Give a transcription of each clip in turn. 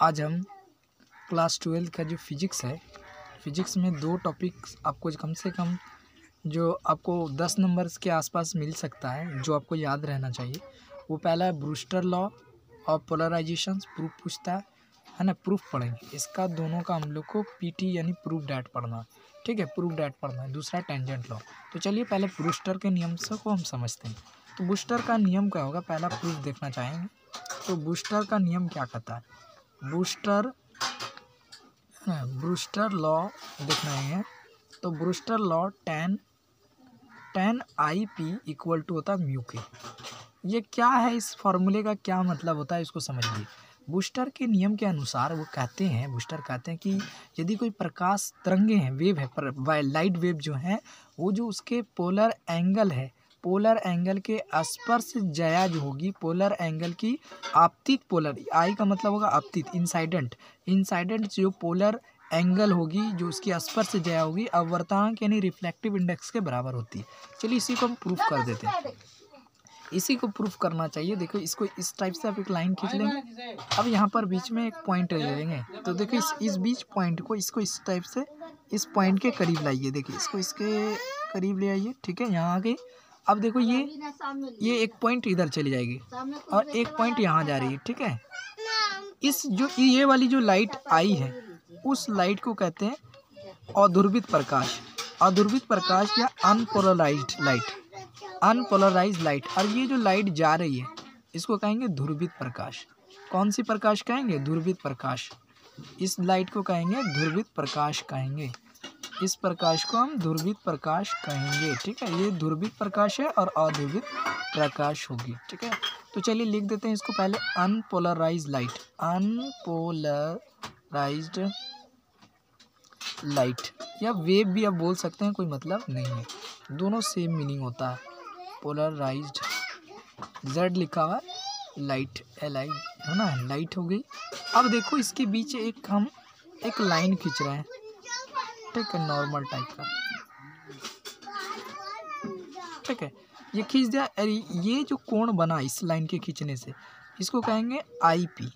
आज हम क्लास 12 का जो फिजिक्स है, फिजिक्स में 2 टॉपिक्स आपको कम से कम जो आपको 10 नंबर्स के आसपास मिल सकता है, जो आपको याद रहना चाहिए। वो पहला है ब्रूस्टर लॉ और पोलराइजेशंस प्रूफ पूछता है ना, प्रूफ पढ़ेंगे इसका। दोनों का हम लोग को पीटी यानी प्रूफ डैट पढ़ना है, ठीक है, प्रूफ डैट पढ़ना है। दूसरा टेंजेंट लॉ। तो चलिए पहले ब्रूस्टर के नियम से को हम समझते हैं। तो ब्रूस्टर का नियम क्या होगा, पहला प्रूफ देखना चाहेंगे। तो ब्रूस्टर का नियम क्या कहता है, ब्रूस्टर लॉ देखना है। तो Brewster law tan I P equal to होता है म्यू के। ये क्या है, इस फॉर्मूले का क्या मतलब होता है, इसको समझिए। ब्रूस्टर के नियम के अनुसार वो कहते हैं, ब्रूस्टर कहते हैं कि यदि कोई प्रकाश तरंगे हैं, वेव है, पर लाइट वेव जो है, वो जो उसके पोलर एंगल है, पोलर एंगल के स्पर्श जया जो होगी, पोलर एंगल की आपतित, पोलर आई का मतलब होगा आपतित, इंसाइडेंट जो पोलर एंगल होगी, जो उसकी स्पर्श जया होगी, अवर्तांक यानी रिफ्लेक्टिव इंडेक्स के बराबर होती है। चलिए इसी को हम प्रूफ कर देते हैं। इसी को प्रूफ करना चाहिए। देखो इसको इस टाइप से आप एक लाइन खींच लेंगे। अब यहाँ पर बीच में एक पॉइंट ले लेंगे। तो देखो इस बीच पॉइंट को, इसको इस टाइप से इस पॉइंट के करीब लाइए। देखिए इसको इसके करीब ले आइए, ठीक है, यहाँ आ गई। अब देखो ये एक पॉइंट इधर चली जाएगी और एक पॉइंट यहाँ जा रही है, ठीक है। इस जो ये वाली जो लाइट आई है, उस लाइट को कहते हैं अध्रुवित प्रकाश, अध्रुवित प्रकाश या अनपोलराइज्ड लाइट। और ये जो लाइट जा रही है, इसको कहेंगे ध्रुवित प्रकाश। कौन सी प्रकाश कहेंगे, ध्रुवित प्रकाश। इस लाइट को कहेंगे ध्रुवित प्रकाश कहेंगे। इस प्रकाश को हम ध्रुवित प्रकाश कहेंगे, ठीक है। ये ध्रुवित प्रकाश है और अध्रुवित प्रकाश होगी, ठीक है। तो चलिए लिख देते हैं इसको पहले, अनपोलराइज्ड लाइट या वेव भी आप बोल सकते हैं, कोई मतलब नहीं है, दोनों सेम मीनिंग होता है। पोलराइज्ड, जेड लिखा हुआ लाइट, LI है ना, लाइट हो गई। अब देखो इसके बीच हम एक लाइन खींच रहे हैं, ठीक है, नॉर्मल टाइप का, ठीक है, ये खींच दिया। अरे ये जो कोण बना इस लाइन के खींचने से, इसको कहेंगे IP।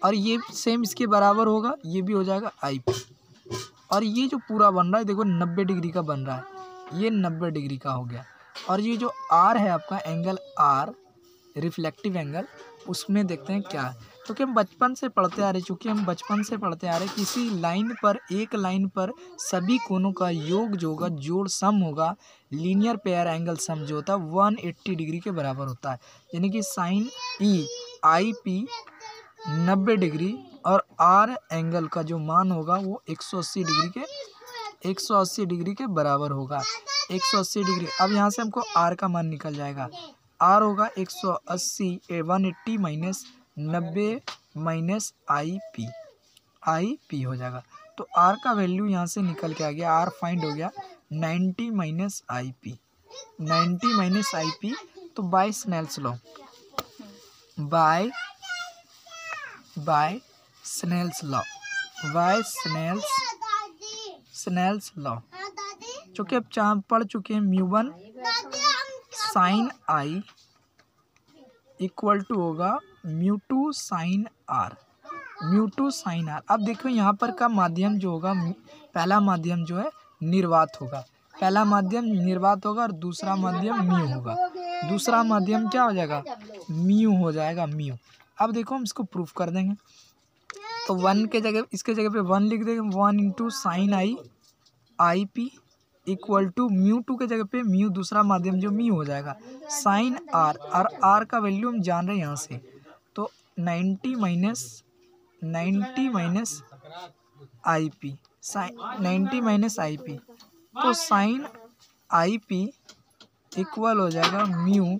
और ये सेम इसके बराबर होगा, ये भी हो जाएगा IP। और ये जो पूरा बन रहा है, देखो 90 डिग्री का बन रहा है, ये 90 डिग्री का हो गया। और ये जो R है आपका एंगल R, रिफ्लेक्टिव एंगल, उसमें देखते हैं क्या है। क्योंकि हम बचपन से पढ़ते आ रहे, किसी लाइन पर, एक लाइन पर सभी कोणों का योग जो होगा, जोड़ सम होगा, लीनियर पेयर एंगल सम जो होता है 180 डिग्री के बराबर होता है। यानी कि साइन IP 90 डिग्री और R एंगल का जो मान होगा वो 180 डिग्री के बराबर होगा, 180 डिग्री। अब यहाँ से हमको R का मान निकल जाएगा, R होगा 180 माइनस 90 माइनस IP हो जाएगा। तो R का वैल्यू यहाँ से निकल के आ गया, R फाइंड हो गया 90 माइनस IP, तो बाय स्नेल्स लॉ, चूँकि अब पढ़ चुके हैं, μ1 साइन I इक्वल टू होगा μ2 साइन R। अब देखो यहाँ पर का माध्यम जो होगा, पहला माध्यम जो है निर्वात होगा, और दूसरा माध्यम म्यू होगा। दूसरा माध्यम क्या हो जाएगा, म्यू हो जाएगा, म्यू। अब देखो हम इसको प्रूफ कर देंगे। तो 1 के जगह, इसके जगह पे 1 लिख देंगे, 1 into sine IP equal to μ2 के जगह पे म्यू, दूसरा माध्यम जो म्यू हो जाएगा, साइन R, और R का वैल्यू हम जान रहे हैं यहाँ से। तो 90 माइनस IP, तो साइन IP इक्वल हो जाएगा म्यू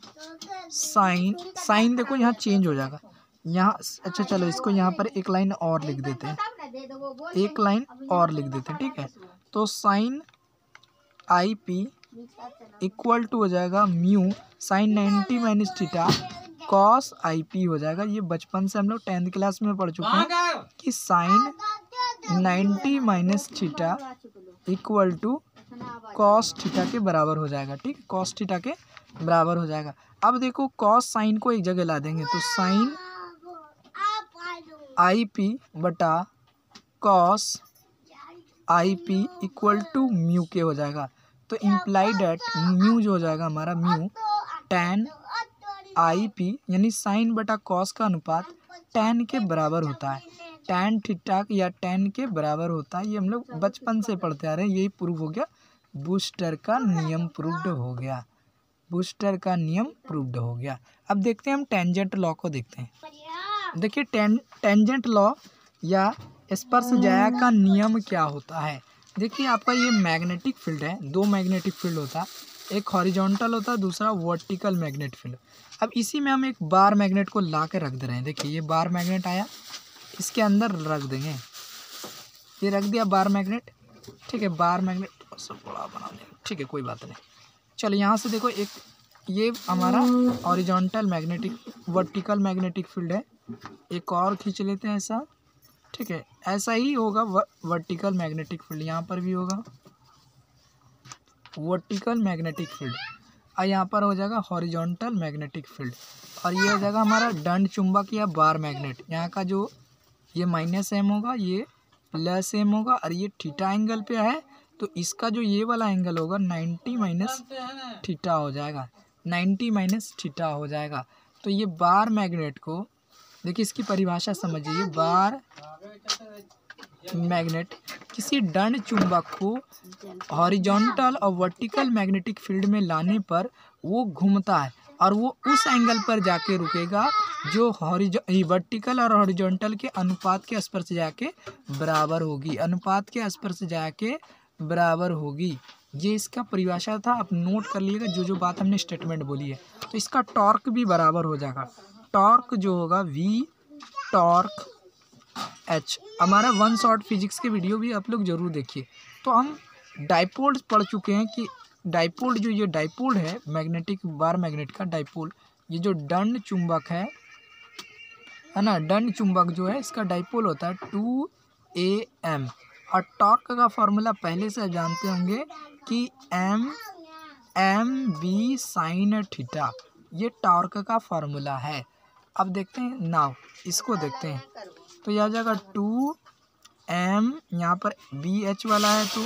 साइन देखो यहाँ चेंज हो जाएगा यहाँ। अच्छा चलो इसको यहाँ पर एक लाइन और लिख देते हैं, ठीक है। तो साइन IP इक्वल टू हो जाएगा mu sign 90 minus theta cos IP हो जाएगा। ये बचपन से हम लोग 10th क्लास में पढ़ चुके हैं कि sine 90 minus theta equal to cos theta के बराबर हो जाएगा, ठीक, कॉस थीटा के बराबर हो जाएगा। अब देखो कॉस साइन को एक जगह ला देंगे, तो साइन आई पी बटा cos I P equal to mu के हो जाएगा। तो इम्प्लाई डेट म्यू जो हो जाएगा हमारा म्यू tan आई पी यानी साइन बटा कॉस का अनुपात tan के बराबर होता है। tan थीटा या tan के बराबर होता है। ये हम लोग बचपन से पढ़ते आ रहे हैं। यही प्रूव हो गया, बूस्टर का नियम प्रूव्ड हो गया। बूस्टर का नियम प्रूव्ड हो गया। अब देखते हैं हम टेंजेंट लॉ को देखते हैं। देखिए टेंजेंट लॉ या स्पर्शज्या का नियम क्या होता है। देखिए आपका ये मैग्नेटिक फील्ड है, दो मैग्नेटिक फील्ड होता है, एक हॉरिजॉन्टल होता है, दूसरा वर्टिकल मैग्नेट फील्ड। अब इसी में हम एक बार मैग्नेट को ला के रख दे रहे हैं। देखिए ये बार मैग्नेट आया, इसके अंदर रख देंगे, ये रख दिया बार मैग्नेट, ठीक है। बार मैग्नेट सब बड़ा बना देंगे, ठीक है, कोई बात नहीं। चलो यहाँ से देखो, एक ये हमारा horizontal magnetic vertical magnetic field है, एक और खींच लेते हैं ऐसा, ठीक है। ऐसा ही होगा वर्टिकल मैग्नेटिक फील्ड, यहाँ पर भी होगा वर्टिकल मैग्नेटिक फील्ड, और यहाँ पर हो जाएगा हॉरिजॉन्टल मैग्नेटिक फील्ड, और ये हो जाएगा हमारा दंड चुंबक या बार मैग्नेट। यहाँ का जो ये -m होगा, ये +m होगा, और ये थीटा एंगल पे है, तो इसका जो ये वाला एंगल होगा 90 माइनस थीटा हो जाएगा, 90 माइनस थीटा हो जाएगा। तो ये बार मैग्नेट को देखिए, इसकी परिभाषा समझिए। बार मैग्नेट किसी दंड चुंबक को हॉरिजॉन्टल और वर्टिकल मैग्नेटिक फील्ड में लाने पर वो घूमता है, और वो उस एंगल पर जाके रुकेगा जो वर्टिकल और हॉरिजॉन्टल के अनुपात के स्पर्शज्या के बराबर होगी, अनुपात के स्पर्शज्या के बराबर होगी। ये इसका परिभाषा था, आप नोट कर लीजिएगा जो जो बात हमने स्टेटमेंट बोली है। तो इसका टॉर्क भी बराबर हो जाएगा, टॉर्क जो होगा V टॉर्क H। हमारा वन शॉट फिजिक्स के वीडियो भी आप लोग जरूर देखिए। तो हम डाइपोल पढ़ चुके हैं कि डाइपोल जो ये डाइपोल है मैग्नेटिक बार मैग्नेट का डाइपोल, ये जो दंड चुंबक है ना, दंड चुंबक जो है इसका डाइपोल होता है 2am, और टॉर्क का फॉर्मूला पहले से जानते होंगे कि m sin थीटा, ये टॉर्क का फॉर्मूला है। अब देखते हैं नाउ, इसको देखते हैं। तो यह आ जाएगा 2m, यहाँ पर BH वाला है तो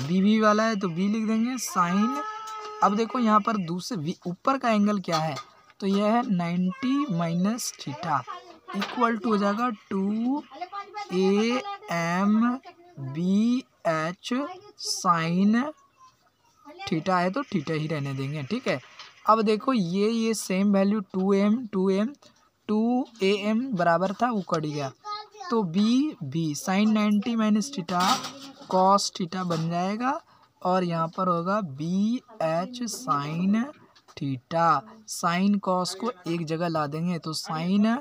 BB वाला है तो B लिख देंगे साइन। अब देखो यहाँ पर दूसरे ऊपर का एंगल क्या है, तो यह है 90 माइनस थीटा इक्वल टू हो जाएगा 2am BH साइन थीटा है तो थीटा ही रहने देंगे, ठीक है। अब देखो ये सेम वैल्यू 2am बराबर था, वो कट गया, तो B sine 90 minus theta cos theta बन जाएगा, और यहाँ पर होगा BH sine theta. Sine cos को एक जगह ला देंगे तो साइन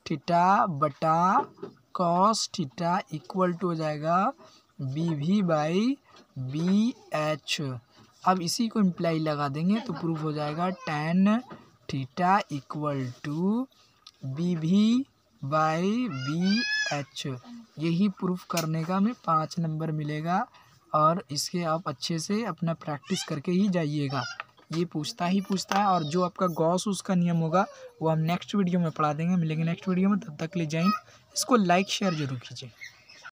थीटा बटा कॉस थीटा इक्वल टू हो जाएगा BV बाई BH। अब इसी को इम्प्लाई लगा देंगे तो प्रूफ हो जाएगा tan theta equal to BV by BH। यही प्रूफ करने का हमें 5 नंबर मिलेगा, और इसके आप अच्छे से अपना प्रैक्टिस करके ही जाइएगा। ये पूछता है, और जो आपका गॉस उसका नियम होगा वो हम नेक्स्ट वीडियो में पढ़ा देंगे। मिलेंगे नेक्स्ट वीडियो में, तब तक ले जाएं। इसको लाइक शेयर जरूर कीजिए।